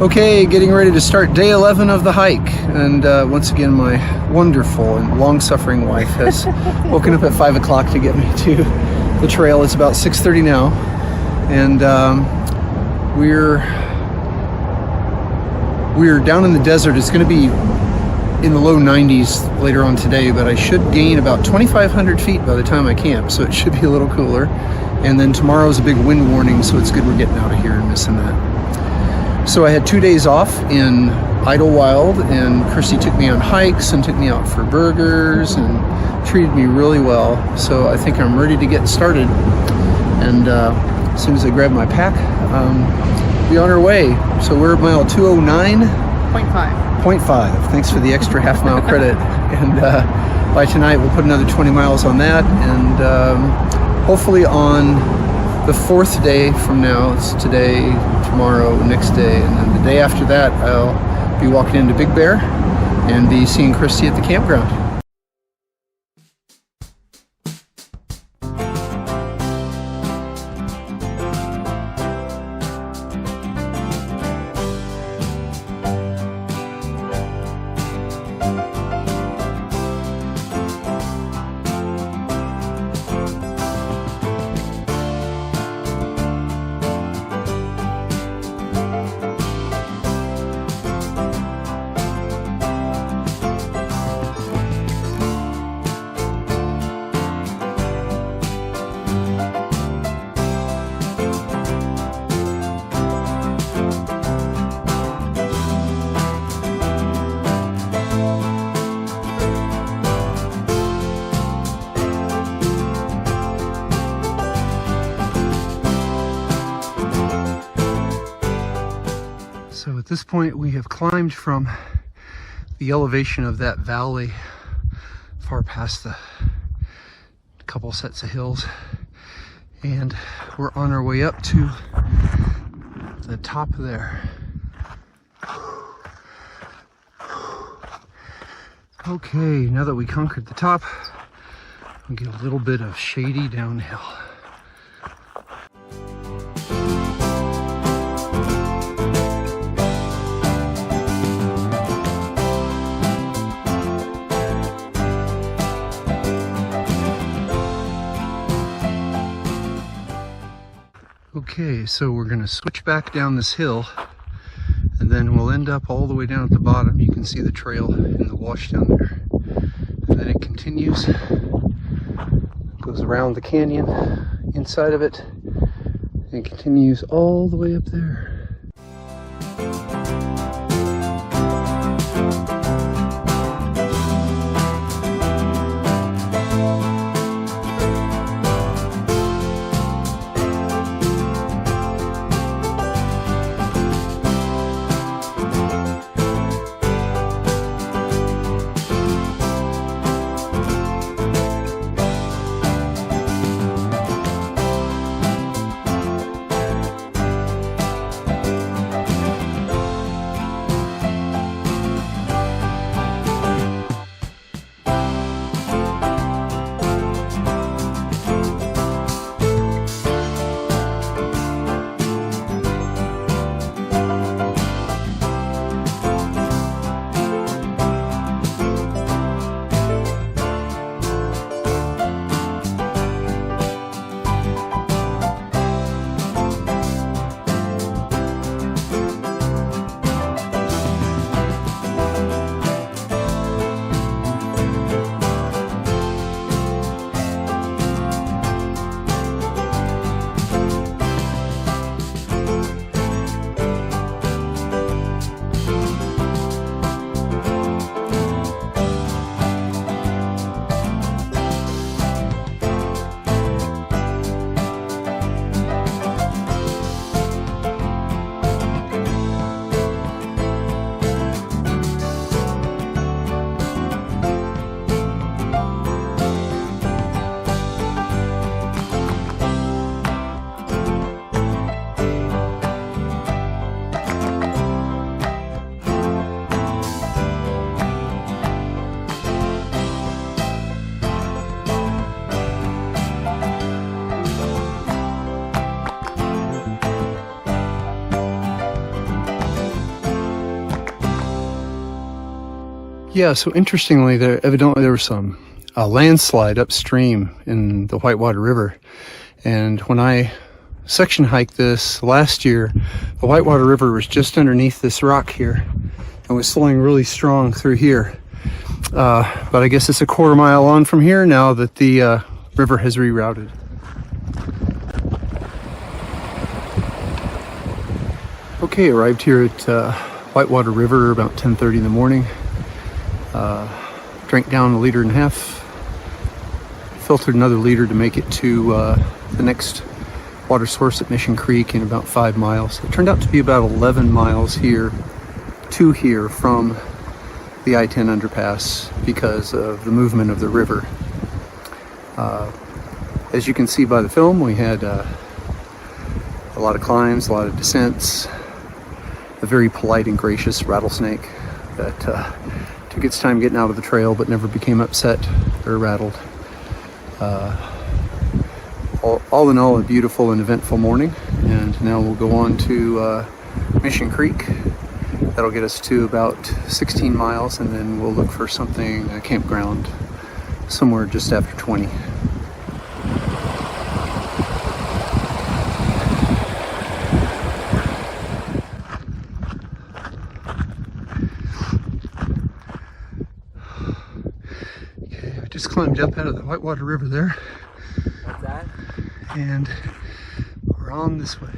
Okay, getting ready to start day 11 of the hike, and once again my wonderful and long-suffering wife has woken up at 5 o'clock to get me to the trail. It's about 6:30 now, and we're down in the desert. It's going to be in the low 90s later on today, but I should gain about 2,500 feet by the time I camp, so it should be a little cooler. And then tomorrow's a big wind warning, so it's good we're getting out of here and missing that. So I had 2 days off in Idlewild, and Christy took me on hikes and took me out for burgers and treated me really well. So I think I'm ready to get started. And as soon as I grab my pack, be on our way. So we're at mile 209.5. Thanks for the extra half-mile credit. And by tonight we'll put another 20 miles on that, and hopefully on the 4th day from now, it's today, tomorrow, next day, and then the day after that I'll be walking into Big Bear and be seeing Christy at the campground. So at this point we have climbed from the elevation of that valley far past the couple sets of hills, and we're on our way up to the top there. Okay, now that we conquered the top, we get a little bit of shady downhill. Okay, so we're going to switch back down this hill, and then we'll end up all the way down at the bottom. You can see the trail in the wash down there. And then it continues, goes around the canyon inside of it, and continues all the way up there. Yeah, so interestingly, evidently there was some landslide upstream in the Whitewater River. And when I section hiked this last year, the Whitewater River was just underneath this rock here and was flowing really strong through here. But I guess it's a quarter mile on from here now that the river has rerouted. Okay, arrived here at Whitewater River about 10:30 in the morning. Drank down 1.5 liters, filtered another liter to make it to the next water source at Mission Creek in about 5 miles. It turned out to be about 11 miles here to here from the I-10 underpass because of the movement of the river. As you can see by the film, we had a lot of climbs, a lot of descents, a very polite and gracious rattlesnake that took its time getting out of the trail but never became upset or rattled. All in all, a beautiful and eventful morning, and now we'll go on to Mission Creek. That'll get us to about 16 miles, and then we'll look for something, a campground, somewhere just after 20. Okay, I just climbed up out of the Whitewater River there. What's that? And we're on this way.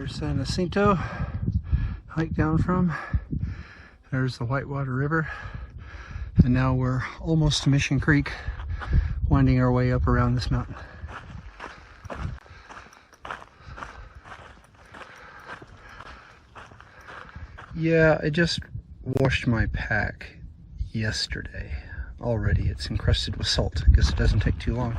San Jacinto, hike down from. There's the Whitewater River, and now we're almost to Mission Creek, winding our way up around this mountain. Yeah, I just washed my pack yesterday. Already it's encrusted with salt. I guess it doesn't take too long.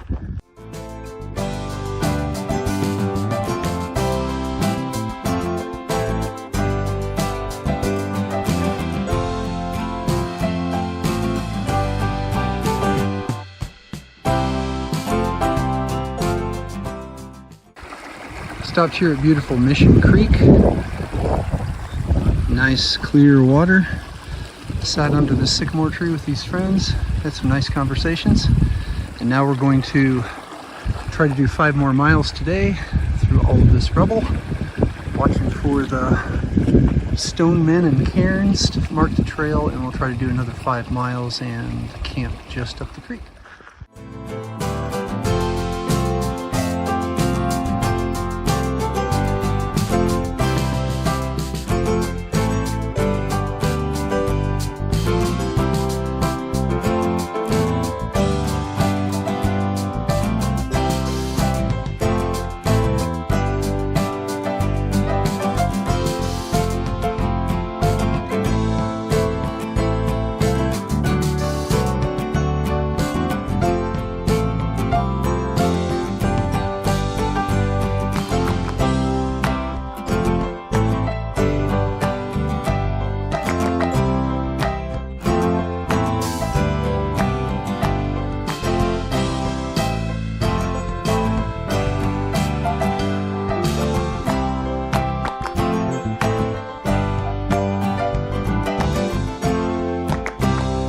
Stopped here at beautiful Mission Creek. Nice clear water. Sat under the sycamore tree with these friends. Had some nice conversations. And now we're going to try to do 5 more miles today through all of this rubble. Watching for the stone men and cairns to mark the trail, and we'll try to do another 5 miles and camp just up the creek.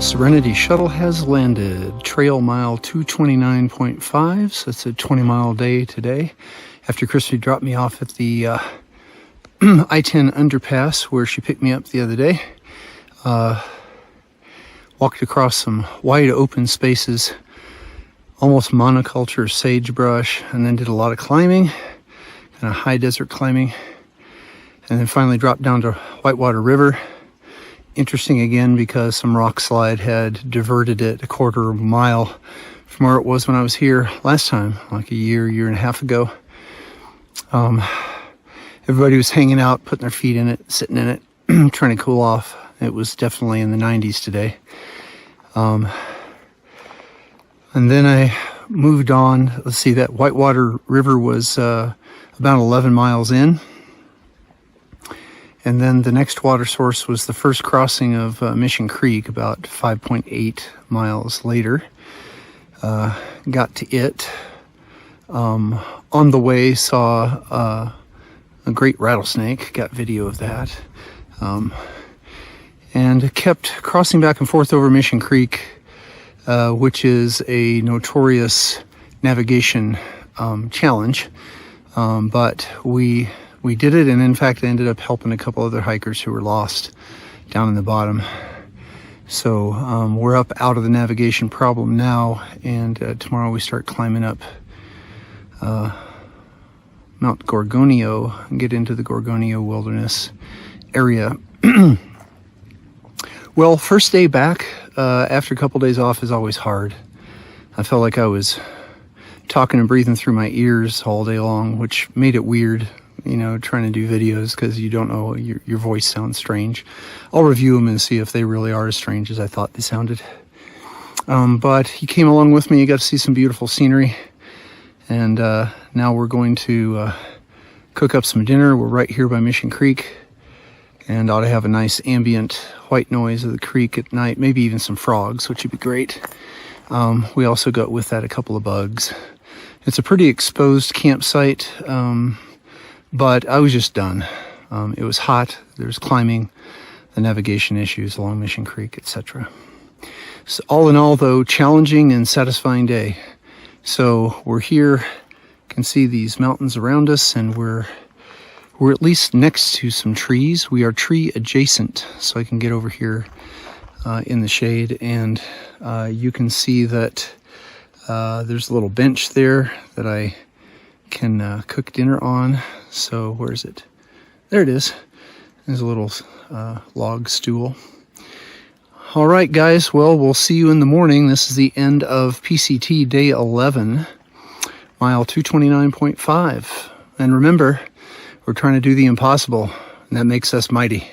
Serenity Shuttle has landed. Trail mile 229.5, so it's a 20-mile day today. After Christy dropped me off at the I-10 underpass where she picked me up the other day. Walked across some wide open spaces, almost monoculture sagebrush, and then did a lot of climbing, kind of high desert climbing, and then finally dropped down to Whitewater River. Interesting again because some rock slide had diverted it a quarter of a mile from where it was when I was here last time, like a year and a half ago. Everybody was hanging out, putting their feet in it, sitting in it, trying to cool off. It was definitely in the 90s today. And then I moved on. Let's see, that Whitewater River was about 11 miles in. And then the next water source was the first crossing of Mission Creek, about 5.8 miles later. Got to it. On the way, saw a great rattlesnake, got video of that. And kept crossing back and forth over Mission Creek, which is a notorious navigation challenge. But we did it, and in fact, I ended up helping a couple other hikers who were lost down in the bottom. So we're up out of the navigation problem now, and tomorrow we start climbing up Mount Gorgonio and get into the Gorgonio Wilderness area. Well, first day back after a couple days off is always hard. I felt like I was talking and breathing through my ears all day long, which made it weird, you know, trying to do videos because you don't know, your voice sounds strange. I'll review them and see if they really are as strange as I thought they sounded. But he came along with me. You got to see some beautiful scenery. And now we're going to cook up some dinner. We're right here by Mission Creek, and ought to have a nice ambient white noise of the creek at night, maybe even some frogs, which would be great. We also got with that a couple of bugs. It's a pretty exposed campsite, but I was just done. It was hot, there was climbing, the navigation issues along Mission Creek, etc. So all in all, though, challenging and satisfying day. So we're here, can see these mountains around us, and we're at least next to some trees. We are tree adjacent, so I can get over here in the shade, and you can see that there's a little bench there that I can cook dinner on. So where is it? There it is. There's a little log stool. All right, guys. Well, we'll see you in the morning. This is the end of PCT day 11, mile 229.5. And remember, we're trying to do the impossible, and that makes us mighty.